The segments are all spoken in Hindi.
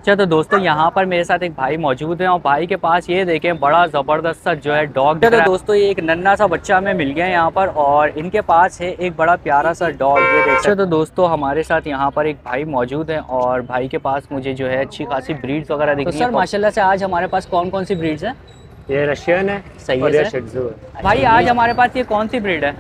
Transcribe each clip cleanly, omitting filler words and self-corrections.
अच्छा तो दोस्तों यहाँ पर मेरे साथ एक भाई मौजूद हैं और भाई के पास ये देखें बड़ा ज़बरदस्त सा जो है डॉग दिख रहा है। तो दोस्तों ये एक नन्हा सा बच्चा हमें मिल गया है यहाँ पर और इनके पास है एक बड़ा प्यारा सा डॉग, ये देख सकते हैं। तो दोस्तों हमारे साथ यहाँ पर एक भाई मौजूद हैं और भाई के पास मुझे जो है अच्छी खासी ब्रीड्स वगैरह दिख रही हैं। तो सर माशाल्लाह से आज हमारे पास कौन कौन सी ब्रीड्स हैं? ये रशियन है। सही और है ये सर। शिट्ज़ू है। भाई आज हमारे पास ये कौन सी ब्रीड है?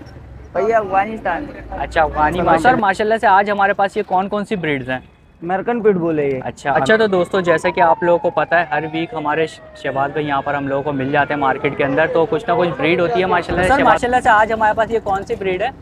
भैया अफगानिस्तान। अच्छा अफगानी। सर माशाल्लाह से आज हमारे पास ये कौन कौन सी ब्रीड्स हैं? अमेरिकन पिटबुल है ये। अच्छा तो दोस्तों जैसे कि आप लोगों को पता है हर वीक हमारे शहबाज भाई यहाँ पर हम लोगों को मिल जाते हैं मार्केट के अंदर, तो कुछ ना कुछ ब्रीड होती है माशाल्लाह से। माशाल्लाह से आज हमारे पास ये कौन सी ब्रीड है?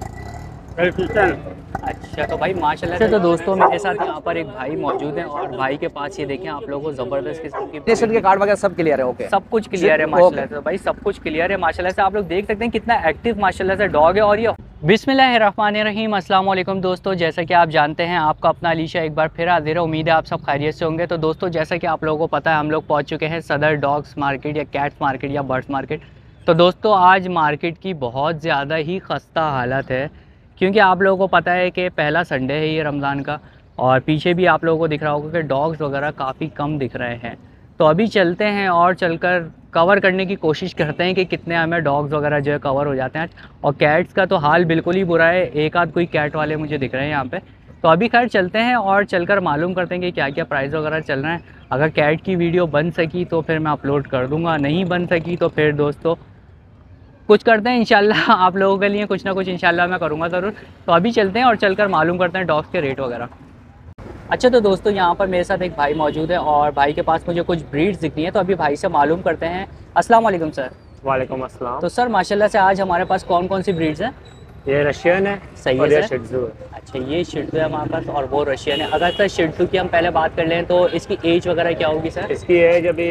अच्छा तो भाई माशाल्लाह से। तो दोस्तों मेरे साथ यहाँ पर एक भाई मौजूद हैं और भाई के पास ये देखें आप लोगों को ज़बरदस्त किस्म की टेस्ट के कार्ड वगैरह सब क्लियर है। ओके सब कुछ क्लियर है माशाल्लाह से। तो भाई सब कुछ क्लियर है माशाल्लाह से। आप लोग देख सकते हैं कितना एक्टिव माशाल्लाह से डॉग है। और ये बिस्मिल्लाहिर्रहमानिर्रहीम, अस्सलाम वालेकुम दोस्तों। जैसा कि आप जानते हैं आपका अपना अलीशा एक बार फिर हाजिर है। उम्मीद है आप सब खैरियत से होंगे। तो दोस्तों जैसा कि आप लोगों को पता है हम लोग पहुँच चुके हैं सदर डॉग्स मार्केट या कैट्स मार्केट या बर्ड्स मार्केट। तो दोस्तों आज मार्केट की बहुत ज़्यादा ही खस्ता हालत है क्योंकि आप लोगों को पता है कि पहला संडे है ये रमज़ान का और पीछे भी आप लोगों को दिख रहा होगा कि डॉग्स वगैरह काफ़ी कम दिख रहे हैं। तो अभी चलते हैं और चलकर कवर करने की कोशिश करते हैं कि कितने हमें डॉग्स वगैरह जो है कवर हो जाते हैं। और कैट्स का तो हाल बिल्कुल ही बुरा है, एक आध कोई कैट वाले मुझे दिख रहे हैं यहाँ पे। तो अभी खैर चलते हैं और चलकर मालूम करते हैं कि क्या क्या प्राइस वगैरह चल रहे हैं। अगर कैट की वीडियो बन सकी तो फिर मैं अपलोड कर दूँगा, नहीं बन सकी तो फिर दोस्तों कुछ करते हैं इंशाल्लाह आप लोगों के लिए कुछ ना कुछ इंशाल्लाह मैं करूँगा ज़रूर। तो अभी चलते हैं और चलकर मालूम करते हैं डॉग्स के रेट वगैरह। अच्छा तो दोस्तों यहाँ पर मेरे साथ एक भाई मौजूद है और भाई के पास मुझे कुछ ब्रीड्स दिख रही हैं, तो अभी भाई से मालूम करते हैं। अस्सलाम वालेकुम सर। वालेकुम अस्सलाम। तो सर माशाल्लाह से आज हमारे पास कौन कौन सी ब्रीड्स हैं? ये रशियन है। सही और है ये सर। शिट्ज़ू है। अच्छा ये शिट्ज़ू है हमारे पास और वो रशियन है। अगर सर शिट्ज़ू की हम पहले बात कर लें तो इसकी एज वगैरह क्या होगी सर? इसकी एज अभी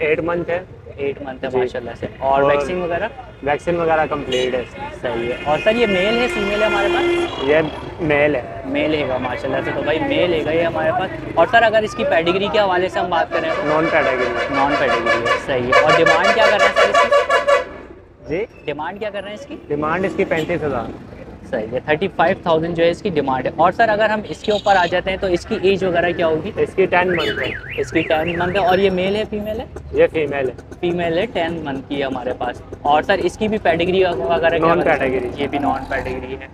8 मंथ है। 8 मंथ है माशाल्लाह से। और वैक्सीन वगैरह कंप्लीट है इसकी। सही है। और सर ये मेल है फीमेल है हमारे पास? ये मेल है। मेल हैगा माशाल्लाह से। तो भाई मेल हैगा ये हमारे पास। और सर अगर इसकी पेडिग्री के हवाले से हम बात करें तो नॉन कैटेगरी। नॉन पेडिग्री है। सही है। और डिमांड क्या कर रहे हैं सर इसकी? जी डिमांड क्या कर रहे हैं इसकी? डिमांड इसकी 35,000। सही है। 35,000 जो है इसकी डिमांड है। और सर अगर हम इसके ऊपर आ जाते हैं तो इसकी एज वगैरह क्या होगी? इसकी 10 मंथ है। इसकी 10 मंथ है। और ये मेल है फीमेल है? ये फीमेल है। फीमेल है, 10 मंथ की है हमारे पास। और सर इसकी भी पेडिग्री वगैरह नॉन कैटेगरी। ये भी नॉन पेडिग्री है।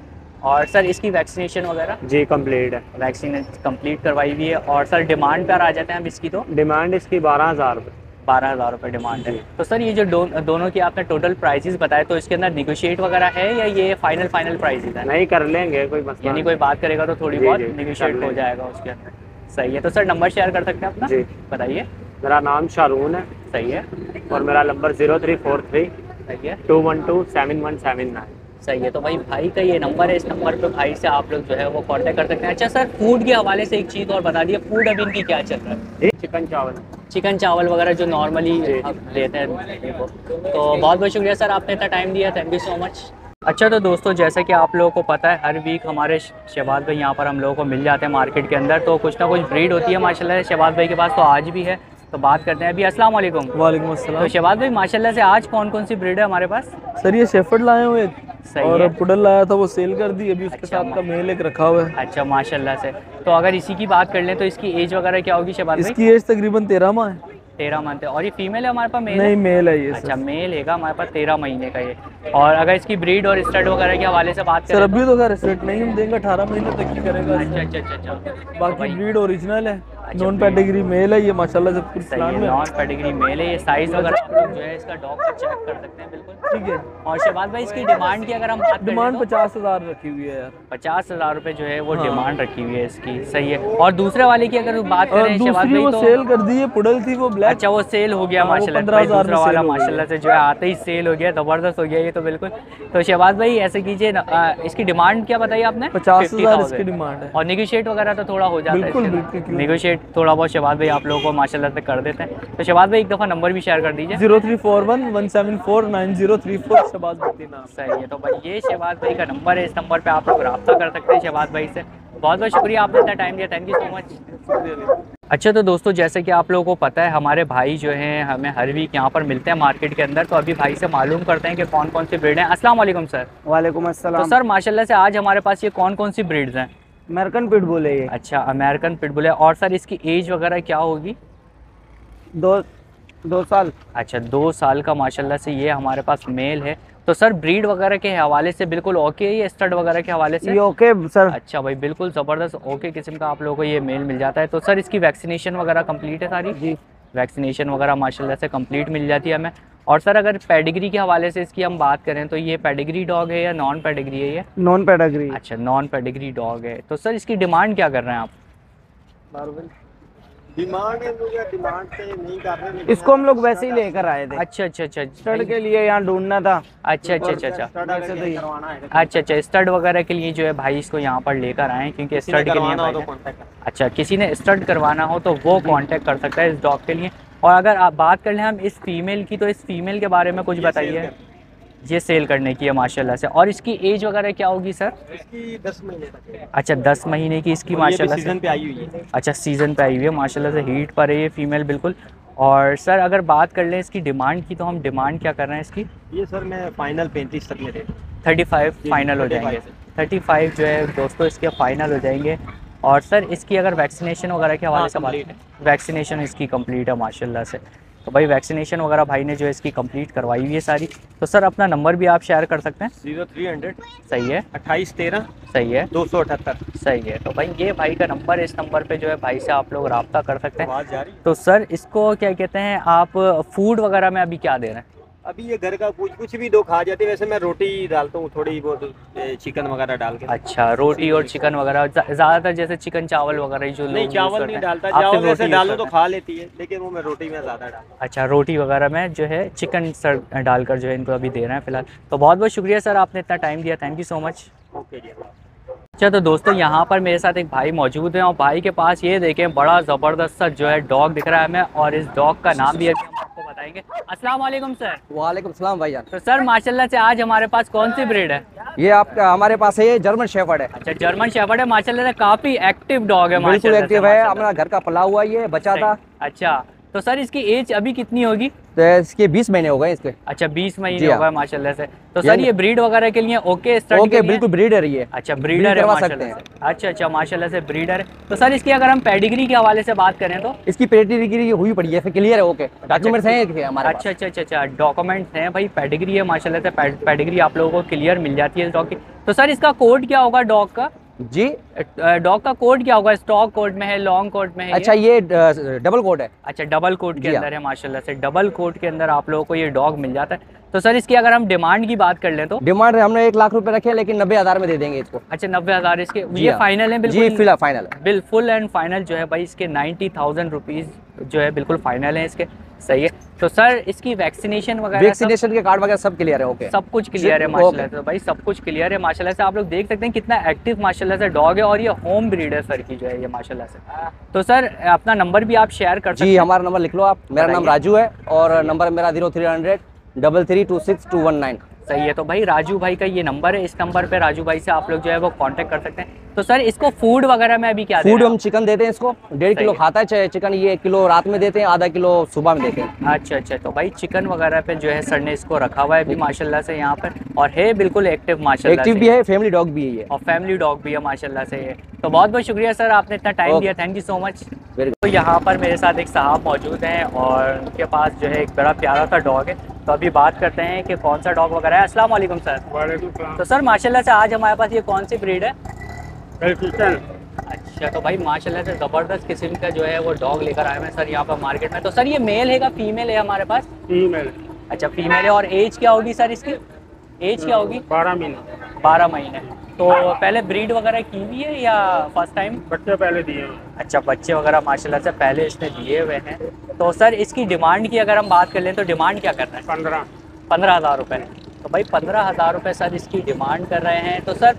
और सर इसकी वैक्सीनेशन वगैरह? जी कंप्लीट है। वैक्सीन कंप्लीट करवाई हुई है। और सर डिमांड पर आ जाते हैं हम इसकी तो डिमांड इसकी 12,000 रुपये। 12,000 रुपये डिमांड है। तो सर ये जो दोनों की आपने टोटल प्राइसेस बताए तो इसके अंदर निगोशिएट वगैरह है या ये फाइनल प्राइसेस है? नहीं कर लेंगे, कोई मसला यानी नहीं। कोई बात करेगा तो थोड़ी जी, बहुत जी, निगोशिएट कर हो लेंगे। जाएगा उसके अंदर। सही है। तो सर नंबर शेयर कर सकते हैं अपना? जी बताइए। मेरा नाम शारून है सही है। और मेरा नंबर 0343 सही है। 212 7179। सही है। तो भाई का ये नंबर है, इस नंबर पे भाई से आप लोग जो है वो कांटेक्ट कर सकते हैं। अच्छा सर फूड के हवाले से एक चीज़ और बता दिए, फूड अभी इनकी क्या चल रहा है? चिकन चावल। चिकन चावल वगैरह जो नॉर्मली जी। देते हैं वो। तो बहुत बहुत शुक्रिया सर आपने इतना टाइम दिया, थैंक यू सो मच। अच्छा तो दोस्तों जैसे कि आप लोगों को पता है हर वीक हमारे शहबाज भाई यहाँ पर हम लोगों को मिल जाते हैं मार्केट के अंदर, तो कुछ ना कुछ ब्रीड होती है माशाल्लाह शहबाज भाई के पास, तो आज भी है। तो बात करते हैं अभी। अस्सलाम वालेकुम। वालेकुम अस्सलाम। तो शहबाज भाई माशाल्लाह से आज कौन कौन सी ब्रीड है हमारे पास? सर ये शेफर्ड लाए हुए सही और है। पुडल लाया था, वो सेल कर दी। अभी उसके अच्छा, साथ का मेल एक रखा हुआ है। अच्छा माशाल्लाह से। तो अगर इसी की बात कर लें तो इसकी एज वगैरह क्या होगी शहबाज भाई? इसकी एज तकरीबन 13 माह है। 13 मंथ है। और ये फीमेल है हमारे पास मेल? नहीं मेल है ये अच्छा सर। मेल हैगा हमारे पास 13 महीने का ये। और अगर इसकी ब्रीड और स्टड वगैरह के हवाले से बात सर करें अभी तो खैर सेट नहीं हम देंगे, 18 महीने तक की करेगा। अच्छा। बाकी ब्रीड ओरिजिनल है, नॉन पेडिग्री मेल है ये माशाल्लाह से पूरी सही प्लान है। में। नॉन पेडिग्री मेल है ये। साइज वगैरह आप लोग जो है इसका डॉग का चेक कर सकते हैं बिल्कुल। ठीक है। और शहबाज भाई इसकी डिमांड की अगर हम बात करें डिमांड तो 50,000 रखी हुई है यार। 50,000 रुपये जो है वो हाँ। डिमांड रखी हुई है इसकी। सही है। और दूसरे वाले की अगर बात और करें शहबाज दूसरी भाई वो तो सेल कर दी है, पुडल थी वो ब्लैक। अच्छा वो सेल हो गया हाँ, वो माशाल्लाह। 15,000 दूसरा में वाला सेल हो गई माशाल्लाह से जो है आते ही सेल हो गया, ज़बरदस्त हो गया ये तो बिल्कुल। तो शहबाज भाई ऐसे कीजिए इसकी डिमांड क्या बताई आपने? 50,000 इसकी डिमांड है। और निगोशिएट वगैरह तो थोड़ा हो जाता है बिल्कुल, इसके बिल्कुल। अंदर। निगोशिएट थोड़ा बहुत शहबाज भाई आप लोगों को माशाल्लाह से कर देते हैं। तो शहबाज भाई एक दफ़ा नंबर भी शेयर कर दीजिए। 0341 174 9034 शहबाज भट्टी नाम। सही है। तो भाई ये शहबाज भाई का नंबर है, इस नंबर पे आप लोग रब्ता कर सकते हैं शहबाज भाई से। बहुत बहुत शुक्रिया आपने इतना टाइम दिया, थैंक यू सो मच। अच्छा तो दोस्तों जैसे कि आप लोगों को पता है हमारे भाई जो हैं हमें हर वीक यहाँ पर मिलते हैं मार्केट के अंदर, तो अभी भाई से मालूम करते हैं कि कौन कौन सी ब्रीड हैं। अस्सलाम वालेकुम सर। वालेकुम तो अस्सलाम। सर माशाल्लाह से आज हमारे पास ये कौन कौन सी ब्रीड्स हैं? अमेरिकन पिटबुल है ये। अच्छा, अमेरिकन पिटबुल है। और सर इसकी एज वगैरह क्या होगी? 2 साल। अच्छा, 2 साल का माशाल्लाह से ये हमारे पास मेल है। तो सर ब्रीड वगैरह के हवाले से बिल्कुल ओके है, ये स्टड वगैरह के हवाले से? ये ओके सर। अच्छा भाई, बिल्कुल ज़बरदस्त ओके किस्म का आप लोगों को ये मेल मिल जाता है। तो सर इसकी वैक्सीनेशन वगैरह कंप्लीट है सारी? जी। वैक्सीनेशन वगैरह माशाल्लाह से कंप्लीट मिल जाती है हमें। और सर अगर पेडिग्री के हवाले से इसकी हम बात करें तो ये पेडिग्री डॉग है या नॉन पेडिग्री है ये? Non pedigree. अच्छा, नॉन पेडिग्री डॉग है। तो सर इसकी डिमांड क्या कर रहे हैं आप? डिमांड पे नहीं कर रहे। इसको हम लोग वैसे ही लेकर आए थे। अच्छा अच्छा अच्छा, स्टड के लिए यहाँ ढूंढना था। अच्छा अच्छा अच्छा अच्छा वैसे तो ये- अच्छा अच्छा, स्टड वगैरह के लिए जो है भाई इसको यहाँ पर लेकर आए हैं, क्योंकि स्टड के लिए भाई ने- अच्छा, किसी ने स्टड करवाना हो तो वो कांटेक्ट कर सकता है इस डॉग के लिए। और अगर आप बात कर लें हम इस फीमेल की, तो इस फीमेल के बारे में कुछ बताइए। ये सेल करने की है माशाल्लाह से। और इसकी एज वगैरह क्या होगी सर? इसकी 10 महीने तक है। अच्छा, 10 महीने की इसकी माशाल्लाह से। सीजन पे आई हुई है। अच्छा, सीज़न पे आई हुई है माशाल्लाह से, हीट पर है ये फीमेल बिल्कुल। और सर अगर बात कर लें इसकी डिमांड की, तो हम डिमांड क्या कर रहे हैं इसकी? ये सर मैं फाइनल 35 तक में दे। 35 फाइनल हो जाएंगे। 35 जो है दोस्तों इसके फाइनल हो जाएंगे। और सर इसकी अगर वैक्सीनेशन वगैरह के हवाले से बात complete करें, वैक्सीनेशन इसकी कंप्लीट है माशाल्लाह से। तो भाई वैक्सीनेशन वगैरह भाई ने जो है इसकी कंप्लीट करवाई हुई है सारी। तो सर अपना नंबर भी आप शेयर कर सकते हैं? 0300 सही है, 28 13 सही है, 278। सही है। तो भाई ये भाई का नंबर है, इस नंबर पे जो है भाई से आप लोग रब्ता कर सकते हैं। आवाज जा रही। तो सर इसको क्या कहते हैं आप, फूड वगैरह में अभी क्या दे रहे हैं? अभी ये घर का कुछ भी दो खा जाते हैं। वैसे मैं रोटी डालता हूँ थोड़ी बहुत, चिकन वगैरह डाल के। अच्छा, रोटी और चिकन वगैरह ज़्यादातर, जैसे चिकन चावल वगैरह जो लोग नहीं, use चावल करते नहीं हैं। डालता। आप सिर्फ चावल वैसे रोटी डालो use तो करते खा लेती है, लेकिन वो मैं रोटी में ज़्यादा डालता हूँ। हैं। अच्छा, रोटी वगैरह में जो है चिकन सर डालकर जो है इनको अभी दे रहे हैं फ़िलहाल। तो बहुत बहुत शुक्रिया सर, आपने इतना टाइम दिया, thank you so much. Okay जी। अच्छा, तो दोस्तों यहाँ पर मेरे साथ एक भाई मौजूद हैं, और भाई के पास ये देखें बड़ा ज़बरदस्त सा जो है डॉग दिख रहा है हमें, और इस डॉग का नाम भी अभी हम आपको बताएंगे। अस्सलाम वालेकुम सर। वालेकुम सलाम भाईजान। तो सर माशाल्लाह से आज हमारे पास कौन सी ब्रीड है? ये आपका हमारे पास है, ये जर्मन शेफर्ड है। अच्छा, जर्मन शेफर्ड है माशाल्लाह से, काफ़ी एक्टिव डॉग है बिल्कुल माशाल्लाह से, एक्टिव है। माशाल्लाह। हमारा घर का पला हुआ ये बच्चा था। अच्छा, तो सर इसकी एज अभी कितनी होगी? तो इसके 20 महीने हो गए इसके। अच्छा, 20 महीने जी हो हाँ। गए माशाल्लाह से। तो सर ये ब्रीड वगैरह के लिए ओके, स्टड ओके, बिल्कुल ब्रीडर ही है। अच्छा, ब्रीड ब्रीडर है करवा माशाल्लाह सकते हैं। से। अच्छा अच्छा, माशाल्लाह से ब्रीडर है। तो सर इसकी अगर हम पेडिग्री के हवाले से बात करें तो? इसकी पेडिग्री हुई पड़ी है, फिर क्लियर है। ओके, डॉक्यूमेंट्स हैं इसके हमारे पास। अच्छा अच्छा अच्छा अच्छा, डॉक्यूमेंट्स हैं भाई, पेडिग्री है माशाल्लाह से, पेडिग्री आप लोगों को क्लियर मिल जाती है इस डॉग की। तो सर इसका कोड क्या होगा डॉग का? जी, डॉग का कोड क्या होगा? स्टॉक कोड में है, लॉन्ग कोड में है? अच्छा, ये डबल कोड है। अच्छा, डबल कोड के जी हाँ। अंदर है माशाल्लाह से, डबल कोड के अंदर आप लोगों को ये डॉग मिल जाता है। तो सर इसकी अगर हम डिमांड की बात कर लें तो? डिमांड हमने 1 लाख रुपए रखे, लेकिन 90,000 में दे देंगे इसको। अच्छा, 90,000 इसके, जी ये हाँ। फाइनल है जी, बिल्कुल? फिलहाल फाइनल है। बिल फुल एंड फाइनल जो है भाई इसके 90,000 रुपीज़ जो है बिल्कुल फाइनल है इसके। सही है। तो सर इसकी वैक्सीनेशन वगैरह वैक्सीनेशन के कार्ड वगैरह सब क्लियर है। ओके, सब कुछ क्लियर है माशाल्लाह से भाई, सब कुछ क्लियर है माशाल्लाह से। आप लोग देख सकते हैं कितना एक्टिव माशाल्लाह से डॉग है, और ये होम ब्रीड है सर की जो है ये माशाल्लाह से। तो सर अपना नंबर भी आप शेयर कर सकते जी, हैं? हमारा नंबर लिख लो आप। मेरा नाम बताइए। राजू है, और नंबर मेरा 0300 3326219। सही है। तो भाई राजू भाई का ये नंबर है, इस नंबर पे राजू भाई से आप लोग जो है वो कांटेक्ट कर सकते हैं। तो सर इसको फूड वगैरह में अभी क्या दे फूड रहे हैं हम चिकन देते हैं इसको, 1.5 किलो है। खाता है चिकन। ये 1 किलो रात में देते हैं, आधा किलो सुबह में देते हैं। आप? अच्छा अच्छा, तो भाई चिकन वगैरह पे जो है सर ने इसको रखा हुआ है अभी माशाल्लाह से यहाँ पर, और है बिल्कुल एक्टिव माशाल्लाह एक्टिव से। भी है, फैमिली डॉग भी है ये। और फैमिली डॉग भी है माशाल्लाह से ये। तो बहुत बहुत शुक्रिया सर, आपने इतना टाइम ओके। दिया, thank you so much. Very तो यहाँ पर मेरे साथ एक साहब मौजूद हैं, और उनके पास जो है एक बड़ा प्यारा सा डॉग है। तो अभी बात करते हैं कि कौन सा डॉग वगैरह है। अस्सलाम वालेकुम सर। वालेकुम सलाम। तो सर माशाल्लाह से आज हमारे पास ये कौन सी ब्रीड है? बेल्जियन। अच्छा, तो भाई माशाल्लाह से ज़बरदस्त किस्म का जो है वो डॉग लेकर आए हैं सर यहाँ पर मार्केट में। तो सर ये मेल है का फीमेल है हमारे पास? फीमेल। अच्छा, फीमेल है। और एज क्या होगी सर इसकी? एज क्या होगी? 12 महीने। 12 महीने। तो पहले ब्रीड वगैरह की हुई है या फर्स्ट टाइम? बच्चे पहले दिए हैं। अच्छा, बच्चे वगैरह माशाल्लाह से पहले इसने दिए हुए हैं। तो सर इसकी डिमांड की अगर हम बात कर लें तो डिमांड क्या कर रहे हैं? 15,000 रुपये। तो भाई 15,000 रुपये सर इसकी डिमांड कर रहे हैं। तो सर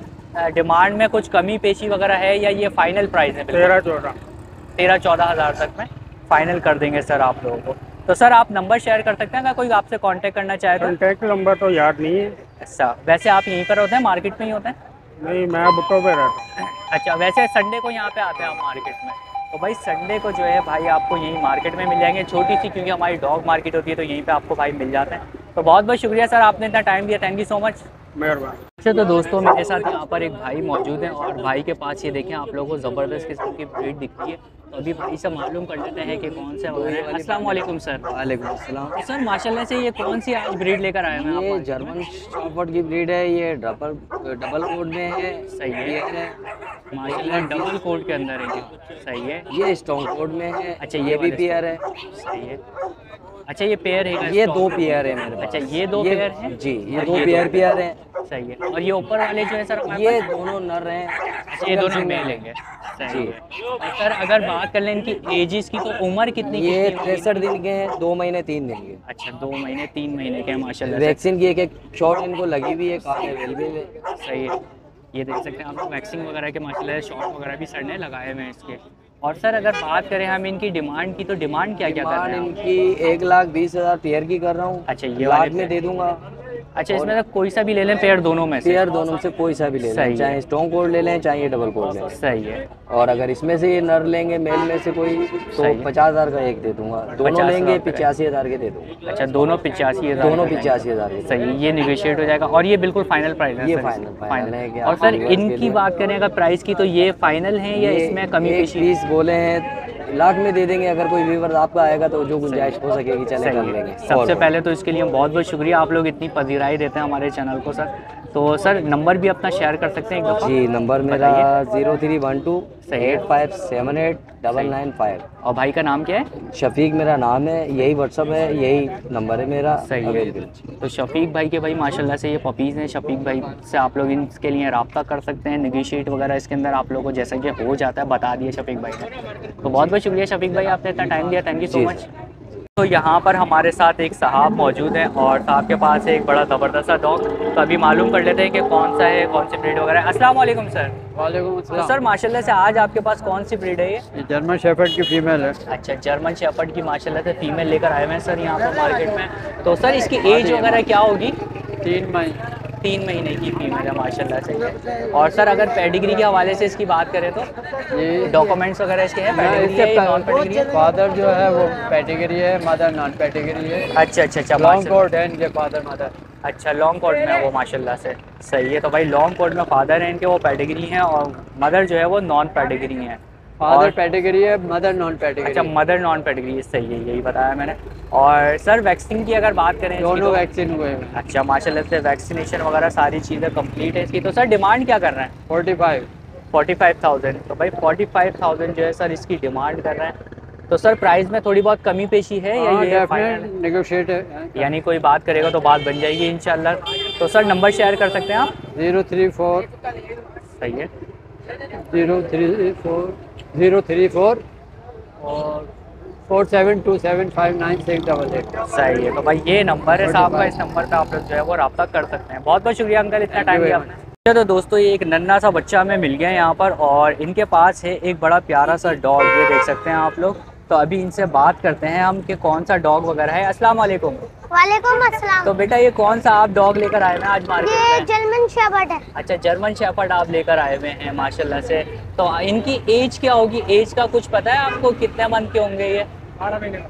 डिमांड में कुछ कमी पेशी वगैरह है या ये फाइनल प्राइस है? 13-14 हज़ार तक में फाइनल कर देंगे सर आप लोगों को। तो सर आप नंबर शेयर कर सकते हैं अगर कोई आपसे कांटेक्ट करना चाहे तो? कॉन्टैक्ट नंबर तो याद नहीं है। अच्छा, वैसे आप यहीं पर होते हैं, मार्केट में ही होते हैं? नहीं, मैं बुट्टो पे रहता हूँ। अच्छा, वैसे संडे को यहाँ पे आते हैं आप मार्केट में? तो भाई संडे को जो है भाई आपको यहीं मार्केट में मिल जाएंगे, छोटी सी क्योंकि हमारी डॉग मार्केट होती है तो यहीं पे आपको भाई मिल जाते हैं। तो बहुत बहुत शुक्रिया सर, आपने इतना टाइम दिया, थैंक यू सो मच। मेहरबानी। अच्छा तो दोस्तों मेरे साथ यहाँ पर एक भाई मौजूद हैं और भाई के पास ये देखें आप लोगों को ज़बरदस्त किस्म की ब्रीड दिख रही है। तो अभी भाई से मालूम कर लेते हैं कि कौन से वगैरह है। अस्सलाम वालेकुम सर। वालेकुम अस्सलाम। तो सर माशाल्लाह से ये कौन सी आज ब्रीड लेकर आए हैं ये आप? जर्मन शॉफर्ड की ब्रीड है। ये डबल कोड में है। सही है। ये माशाल्लाह डबल कोट के अंदर है ये। सही है। ये स्टोन कोड में है। अच्छा, ये भी वाले पेयर है। सही है। अच्छा ये पेयर है? ये दो पेयर है मेरे पास। अच्छा ये दो पेयर है जी, ये और दो ये पेयर है। सही है। और ये ऊपर वाले जो है सर हमारे ये पास? दोनों नर हैं। अच्छा ये दोनों मेल लेंगे। सही है। और सर अगर बात कर लें इनकी एजेस की तो उम्र कितनी ये कितनी होगी? 63 दिन के हैं, 2 महीने 3 दिन के। अच्छा 2 महीने 3 महीने के हैं माशाल्लाह से। वैक्सीन की एक शॉट इनको लगी हुई है, काम अवेलेबल है। सही है। ये देख सकते हैं आप लोग वैक्सिंग वगैरह के माशाल्लाह से शॉट वगैरह भी सर ने लगाए हुए हैं इसके। और सर अगर बात करें हम इनकी डिमांड की तो डिमांड क्या क्या कर रहे हैं आप? इनकी 1,20,000 पेयर की कर रहा हूँ। अच्छा, ये लाख वाले में दे दूंगा। अच्छा इसमें से कोई सा भी ले लें पेयर दोनों में से? पेयर दोनों से कोई सा भी ले सही लें, है। चाहे स्टोन कोड ले लें चाहे ये डबल कोड लें। सही है। और अगर इसमें से ये नर लेंगे मेल में से कोई तो सही है। 50,000 का एक दे दूंगा। दोनों 50,000 लेंगे का। 85,000 के दे दूंगा। अच्छा दोनों 85,000? दोनों 85,000 के। सही है। ये निगोशिएट हो जाएगा और ये बिल्कुल फाइनल प्राइस है? ये सर फाइनल है कि और आप सर viewers के इनकी लिए- बात करें अगर प्राइस की तो ये फाइनल है या ये इसमें कमी एक पेशी? पीस बोले हैं लाख में दे देंगे। अगर कोई व्यूवर आपका आएगा तो जो गुंजाइश हो सकेगी चले सही कर है। लेंगे। सबसे पहले तो इसके लिए बहुत बहुत शुक्रिया, आप लोग इतनी पजीराई देते हैं हमारे चैनल को सर। तो सर नंबर भी अपना शेयर कर सकते हैं एक दफ़ा? जी, नंबर मेरा 0312 सही है। 8578 995। और भाई का नाम क्या है? शफीक मेरा नाम है, यही व्हाट्सअप है, यही नंबर है मेरा। सही है। available। तो शफीक भाई के भाई माशाल्लाह से ये पपीज़ हैं। शफीक भाई से आप लोग इनके लिए रब्ता कर सकते हैं। नेगोशिएट वगैरह इसके अंदर आप लोगों को जैसा कि हो जाता है बता दिया शफीक भाई ने। तो बहुत बहुत शुक्रिया शफीक भाई, आपने इतना टाइम दिया, थैंक यू सो जी। मच। तो यहाँ पर हमारे साथ एक साहब मौजूद हैं और साहब के पास है एक बड़ा ज़बरदस्त सा डॉग। तो अभी मालूम कर लेते हैं कि कौन सा है, कौन सी ब्रीड वगैरह है। अस्सलाम वालेकुम सर। वालेकुम तो सर माशाल्लाह से आज आपके पास कौन सी ब्रीड है ये? जर्मन शेफर्ड की फीमेल है। अच्छा जर्मन शेफर्ड की माशाल्लाह से फीमेल लेकर आए हुए हैं सर यहाँ पर मार्केट में। तो सर इसकी एज वगैरह क्या होगी? 3 महीने की फीमेल है माशाल्लाह से। और सर अगर पेडिग्री के हवाले से इसकी बात करें तो ये डॉक्यूमेंट्स वगैरह इसके हैं? पेडिग्री है या नॉन पेडिग्री है? फादर जो है वो कैटेगरी है, मदर नॉन कैटेगरी है। अच्छा अच्छा अच्छा लॉन्ग माशाल्लाह। कोट है इनके फादर मदर। अच्छा लॉन्ग कोट में है वो माशाल्लाह से। सही है। तो भाई लॉन्ग कोट में फादर हैं इनके, वो पेडिग्री हैं और मदर जो है वो नॉन पेडिग्री हैं। फादर और- कैटेगरी है, मदर नॉन अच्छा कैटेगरी। मदर नॉन पेडिग्री है, सही है, यही बताया मैंने। और सर वैक्सीन की अगर बात करें इसकी दोनों तो- वैक्सीन हुए हैं। अच्छा माशाल्लाह से वैक्सीनेशन वगैरह सारी चीज़ें कंप्लीट है इसकी। तो सर डिमांड क्या कर रहे हैं? 45। 45,000। तो भाई 45,000 जो है सर इसकी डिमांड कर रहे हैं। तो सर प्राइस में थोड़ी बहुत कमी पेशी है या ये फाइनल? डेफिनेट नेगोशिएट है। यानी कोई बात करेगा तो बात बन जाएगी इंशाल्लाह। तो सर नंबर शेयर कर सकते हैं आप? 034 सही है। 034 और 4727596888। सही है। तो भाई ये नंबर है साहब का, इस नंबर पे आप लोग जो है वो रब्ता कर सकते हैं। बहुत बहुत शुक्रिया अंकल, इतना टाइम दिया आपने। अच्छा तो दोस्तों ये एक नन्हा सा बच्चा हमें मिल गया है यहाँ पर और इनके पास है एक बड़ा प्यारा सा डॉग, ये देख सकते हैं आप लोग। तो अभी इनसे बात करते हैं हम कि कौन सा डॉग वगैरह है। अस्सलाम वालेकुम। वालेकुम अस्सलाम। तो बेटा ये कौन सा आप डॉग लेकर आए हैं आज मार्केट ये में? जर्मन शेफर्ड है। अच्छा जर्मन शेफर्ड आप लेकर आए हुए हैं माशाल्लाह से। तो इनकी एज क्या होगी? एज का कुछ पता है आपको? कितने मंथ के होंगे ये? 12 महीने का।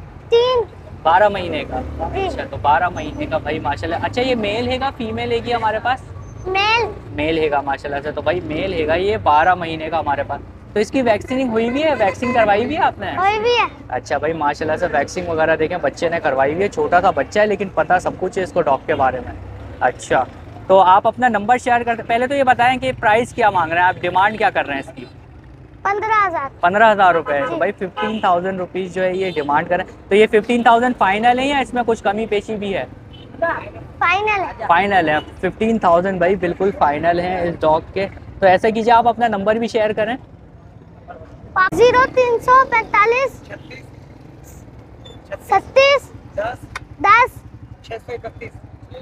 12 महीने का। जी। अच्छा तो 12 महीने का भाई माशाल्लाह। अच्छा ये मेल हैगा फीमेल हैगी हमारे पास? मेल। मेल हैगा माशाल्लाह से। तो भाई मेल हैगा ये 12 महीने का हमारे पास। तो इसकी वैक्सीनिंग हुई भी है? वैक्सीन करवाई भी है आपने? कोई भी है। अच्छा भाई माशाल्लाह से वैक्सीन वगैरह देखें बच्चे ने करवाई हुई है। छोटा सा बच्चा है लेकिन पता सब कुछ है इसको डॉग के बारे में। अच्छा तो आप अपना नंबर शेयर करते, पहले तो ये बताएं कि प्राइस क्या मांग रहे हैं आप, डिमांड क्या कर रहे हैं इसकी? 15,000। 15,000 रुपये। तो भाई 15,000 रुपीज़ जो है ये डिमांड करें। तो ये 15,000 फाइनल है या इसमें कुछ कमी पेशी भी है? फाइनल है। फाइनल है 15,000 भाई, बिल्कुल फाइनल है इस डॉग के। तो ऐसा कीजिए आप अपना नंबर भी शेयर करें। 0345 37 10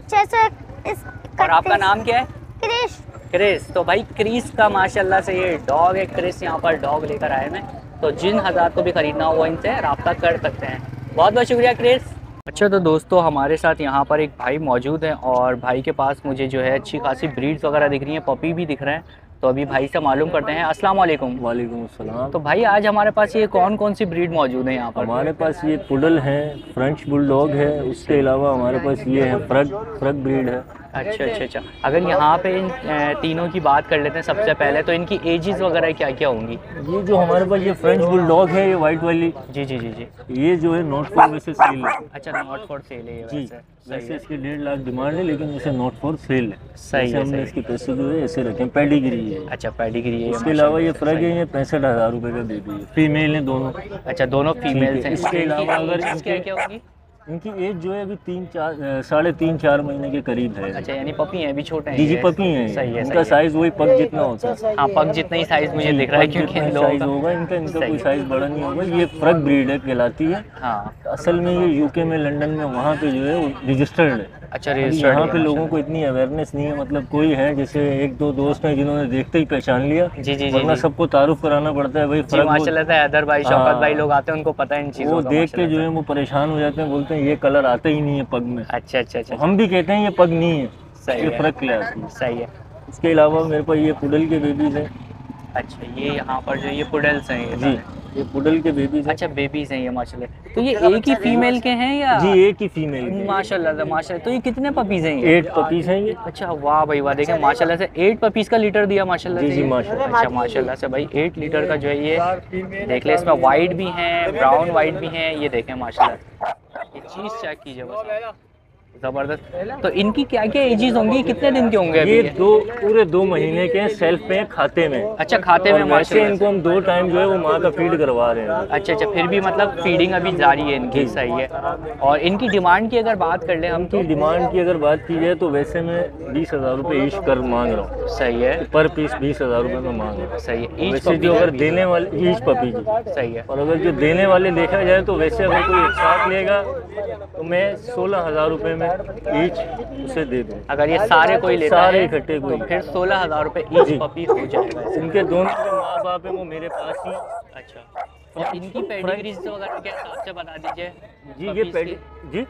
631। और आपका नाम क्या है? क्रिश। क्रिस। तो भाई क्रिस का माशाल्लाह से ये डॉग है। क्रिस यहाँ पर डॉग लेकर आए हैं। तो जिन हज़ार को भी ख़रीदना हो इनसे रब्ता कर सकते हैं। बहुत बहुत शुक्रिया क्रिस। अच्छा तो दोस्तों हमारे साथ यहाँ पर एक भाई मौजूद हैं और भाई के पास मुझे जो है अच्छी खासी ब्रीड्स वगैरह दिख रही हैं, पपी भी दिख रहे हैं। तो अभी भाई से मालूम करते हैं। अस्सलाम वालेकुम। वालेकुम अस्सलाम। तो भाई आज हमारे पास ये कौन कौन सी ब्रीड मौजूद है यहाँ पर? हमारे पास ये पुडल है, फ्रेंच बुलडॉग है, उसके अलावा हमारे पास ये है फ्रग ब्रीड है। अच्छा अच्छा अच्छा। अगर यहाँ पे इन तीनों की बात कर लेते हैं सबसे पहले, तो इनकी एजेस वगैरह क्या क्या होंगी? ये जो हमारे पास ये फ्रेंच बुलडॉग है, ये वाइट वाली, जी जी जी जी। ये जो है नॉट फॉर वैसे सेल है। अच्छा, नॉट फॉर सेल है ये जी, वैसे। वैसे इसकी 1.5 लाख डिमांड है, लेकिन इसे नॉट फॉर सेल है। सही जैसे है, हमने सही। इसके पैसे जो है ऐसे रखे, पेडिग्री है। अच्छा, पेडिग्री है। उसके अलावा ये फ्रग है, ये 65,000 रुपये का बेबी है, फीमेल है दोनों। अच्छा, दोनों फीमेल्स हैं। इसके अलावा अगर क्या क्या होगी? इनकी एज जो है अभी 3-4 महीने के करीब है। अच्छा, यानी पपी हैं, अभी छोटे हैं जी जी, ये। पपी है। सही है, इनका सही है। साइज वही पग जितना होता है। हाँ, पग जितना ही साइज मुझे दिख रहा है, क्योंकि इन लोगों साइज का। होगा इनका सही कोई है। साइज बड़ा नहीं होगा। ये फ्रग ब्रीड है, कहलाती है। हाँ, असल में ये यूके में, लंदन में, वहाँ पे जो है रजिस्टर्ड है। अच्छा, अभी रजिस्टर्ड यहाँ है, पे लोगों माशाल्लाह। को इतनी अवेयरनेस नहीं है, मतलब कोई है जैसे 1-2 दोस्त हैं जिन्होंने देखते ही पहचान लिया, जी जी जी वरना जी। सबको तारुफ कराना पड़ता है भाई जी, फ्रग। माशाल्लाह से हैदर भाई, हाँ। शौकत भाई लोग आते हैं, उनको पता है इन चीज़ों वो का, देख के माशाल्लाह जो है वो परेशान हो जाते हैं, बोलते हैं ये कलर आता ही नहीं है पग में। से। अच्छा अच्छा अच्छा, हम भी कहते हैं ये पग नहीं है, सही ये है। फ्रग कहलाती है। सही है। इसके अलावा मेरे पास ये पुडल के बेबीज हैं। अच्छा, ये यहाँ पर जो ये पुडल्स हैं ये जी, ये पुडल के बेबीज हैं। अच्छा, बेबीज हैं ये, माशाल्लाह। तो ये एक ही फीमेल के हैं या? जी, एक ही फीमेल के। माशाल्लाह से, माशाल्लाह। तो ये कितने पपीज हैं ये? 8 पपीज हैं ये। अच्छा, वाह भाई वाह, देखें माशाल्लाह से 8 पपीज का लीटर दिया, माशाल्लाह जी से जी, ये। माशाल्लाह। अच्छा, माशाल्लाह से भाई 8 लीटर का जो है ये देख ले। इसमें वाइट भी हैं, ब्राउन वाइट भी हैं, ये देखें माशाल्लाह। ये चीज़ चेक कीजिए बस, ज़बरदस्त। तो इनकी क्या क्या एजेस होंगी, कितने दिन के होंगे अभी ये ये? पूरे 2 महीने के सेल्फ पे खाते में। अच्छा, खाते में, और वैसे माशाल्लाह इनको हम 2 टाइम जो है वो माँ का फीड करवा रहे हैं। अच्छा अच्छा, फिर भी मतलब फीडिंग अभी जारी है इनकी, सही है। और इनकी डिमांड की अगर बात कर लें हम तो? इनकी डिमांड की अगर बात की जाए तो वैसे मैं 20,000 रुपये ईच कर मांग रहा हूँ। सही है, पर पीस 20,000 रुपये में मांग रहा हूँ। सही है। ईच वैसे जो अगर देने वाले ईच पपी की, सही है। और अगर जो देने वाले देखा जाए तो वैसे अगर कोई एक साथ लेगा तो मैं 16,000 रुपये में ईच उसे दे दूँ। अगर ये सारे कोई लेता सारे है इकट्ठे कोई। तो फिर 16,000 रुपये ईच जी। पपी हो जाएगा इसमें। इनके दोनों जो माँ बाप है वो मेरे पास ही। अच्छा, और इनकी पेडिग्रीज वगैरह के हिसाब से बता दीजिए। जी, ये जी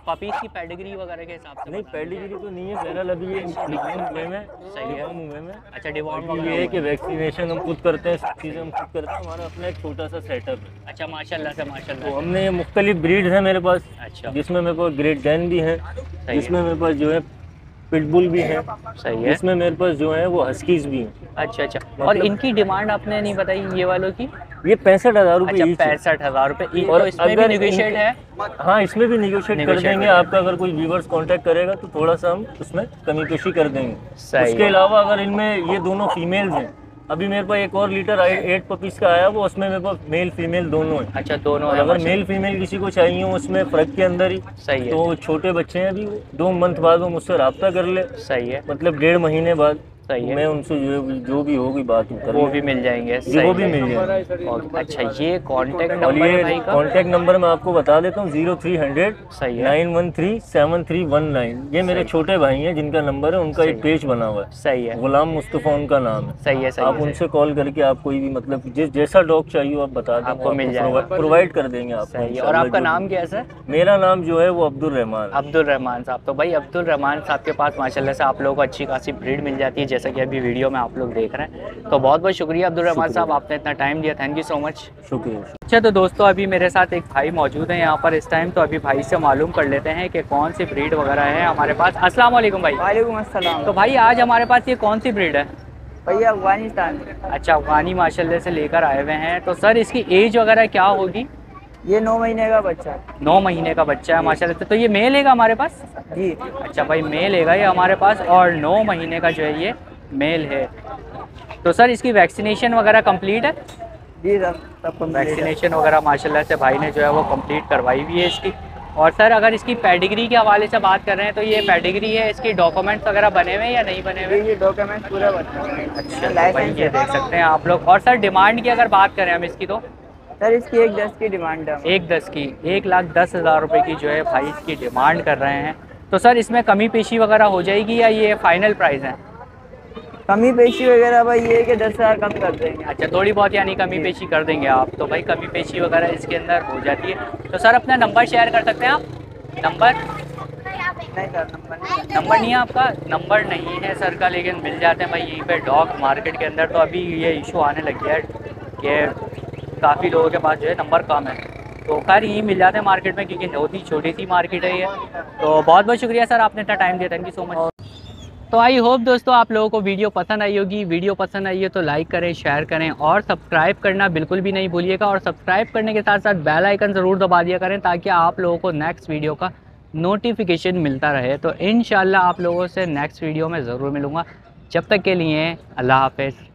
पपीज की पेडिग्री वगैरह के हिसाब से नहीं, बता दीजिए। पेडिग्री तो नहीं है, बहरहाल अभी ये डिवॉर्म हुए में। सही है। हुए में। अच्छा, डिवॉर्म बाकी ये है कि वैक्सीनेशन हम खुद करते हैं, सब चीज़ें हम खुद करते हैं। हमारा अपना एक छोटा सा सेटअप है। अच्छा, माशाल्लाह से, तो माशाल्लाह। हमने मुख्तलिफ ब्रीड्स हैं मेरे पास, अच्छा, जिसमें मेरे पास ग्रेट डैन भी हैं, है। जिसमें मेरे पास जो है पिटबुल भी हैं, सही है। जिसमें मेरे पास जो है वो हस्कीज भी हैं। अच्छा अच्छा, और इनकी डिमांड आपने नहीं बताई ये वालों की? ये 65,000 रुपये अच्छा, ईच है। 65,000 रुपये। और तो इसमें भी अगर निगोशिएट है? हाँ, इसमें भी निगोशिएट कर Negotiate देंगे। कर आपका अगर कोई व्यूवर्स कांटेक्ट करेगा तो थोड़ा सा हम उसमें कमी पेशी कर देंगे। सही उसके है। अलावा अगर इनमें ये दोनों फीमेल्स हैं, अभी मेरे पास एक और लीटर 8 पपीज का आया, वो उसमें मेरे पास मेल फीमेल दोनों हैं। अच्छा, दोनों और है, अगर माशाल्लाह। मेल फीमेल किसी को चाहिए हो उसमें फ्रग के अंदर ही, सही है, तो छोटे बच्चे हैं अभी, 2 मंथ बाद वो मुझसे रब्ता कर ले, सही है, मतलब 1.5 महीने बाद सही है। मैं उनसे जो भी होगी बात कर वो लें। भी मिल जाएंगे, जी, सही वो भी है। मिल जाएंगे। और अच्छा, ये कांटेक्ट और नंबर है ये भाई का? कॉन्टैक्ट नंबर मैं आपको बता देता हूँ, 0300 सही है, 913 7319। ये मेरे छोटे भाई हैं जिनका नंबर है, उनका सही एक पेज बना हुआ है, सही है, गुलाम मुस्तफ़ा उनका नाम है। सही है, सही आप है, उनसे कॉल करके आप कोई भी मतलब जैसा डॉग चाहिए आप बता दें, आपको मिल जाएगा। प्रोवाइड कर देंगे आपको। सही है। और इंशाल्लाह आपका जो नाम भी। क्या है सर? मेरा नाम जो है वो अब्दुल रहमान है। अब्दुल रहमान साहब। तो भाई अब्दुल रहमान साहब के पास माशाल्लाह से आप लोगों को अच्छी खासी ब्रीड मिल जाती है, जैसा कि अभी वीडियो में आप लोग देख रहे हैं। तो बहुत बहुत शुक्रिया अब्दुल रहमान साहब, आपने इतना टाइम दिया, थैंक यू सो मच। शुक्रिया। अच्छा, तो दोस्तों अभी मेरे साथ एक भाई मौजूद हैं यहाँ पर इस टाइम, तो अभी भाई से मालूम कर लेते हैं कि कौन सी ब्रीड वगैरह है हमारे पास। अस्सलाम वालेकुम भाई। वालेकुम अस्सलाम। तो भाई आज हमारे पास ये कौन सी ब्रीड है? भैया अफगानिस्तान। अच्छा, अफगानी माशाल्लाह से लेकर आए हुए हैं। तो सर इसकी एज वगैरह क्या होगी? ये 9 महीने का बच्चा है। 9 महीने का बच्चा है माशाल्लाह से। तो ये मेल है हमारे पास? जी। अच्छा भाई, मेल है ये हमारे पास, और 9 महीने का जो है ये मेल है। तो सर इसकी वैक्सीनेशन वगैरह कंप्लीट है? जी सर, सब कंप्लीट है। वैक्सीनेशन वगैरह माशाल्लाह से भाई ने जो है वो कंप्लीट करवाई हुई है इसकी। और सर अगर इसकी पेडिग्री के हवाले से बात कर रहे हैं तो ये पेडिग्री है, इसकी डॉक्यूमेंट्स वगैरह बने हुए हैं या नहीं बने हुए? ये डॉक्यूमेंट पूरा बता। अच्छा, तो भाई ये देख सकते हैं आप लोग। और सर डिमांड की अगर बात करें हम इसकी, तो सर इसकी 1,10 की डिमांड है। 1,10 की, 1,10,000 रुपये की जो है भाई इसकी डिमांड कर रहे हैं। तो सर इसमें कमी पेशी वगैरह हो जाएगी या ये फाइनल प्राइस है? कमी पेशी वगैरह भाई ये है कि 10,000 कम कर देंगे। अच्छा, थोड़ी बहुत यानी कमी पेशी कर देंगे आप। तो भाई कमी पेशी वगैरह इसके अंदर हो जाती है। तो सर अपना नंबर शेयर कर सकते हैं आप? नंबर नहीं सर, नंबर नहीं है आपका? नंबर नहीं है सर का, लेकिन मिल जाते हैं भाई यहीं पे डॉग मार्केट के अंदर। तो अभी ये इशू आने लग गया है कि काफ़ी लोगों के पास जो है नंबर कम है, तो खैर यही मिल जाते हैं मार्केट में, क्योंकि बहुत ही छोटी सी मार्केट है ये। तो बहुत बहुत शुक्रिया सर, आपने इतना टाइम दिया, थैंक यू सो मच। तो आई होप दोस्तों आप लोगों को वीडियो पसंद आई होगी। वीडियो पसंद आई है तो लाइक करें, शेयर करें और सब्सक्राइब करना बिल्कुल भी नहीं भूलिएगा। और सब्सक्राइब करने के साथ साथ बेल आइकन ज़रूर दबा दिया करें, ताकि आप लोगों को नेक्स्ट वीडियो का नोटिफिकेशन मिलता रहे। तो इंशाल्लाह आप लोगों से नेक्स्ट वीडियो में ज़रूर मिलूँगा। जब तक के लिए अल्लाह हाफ़िज़।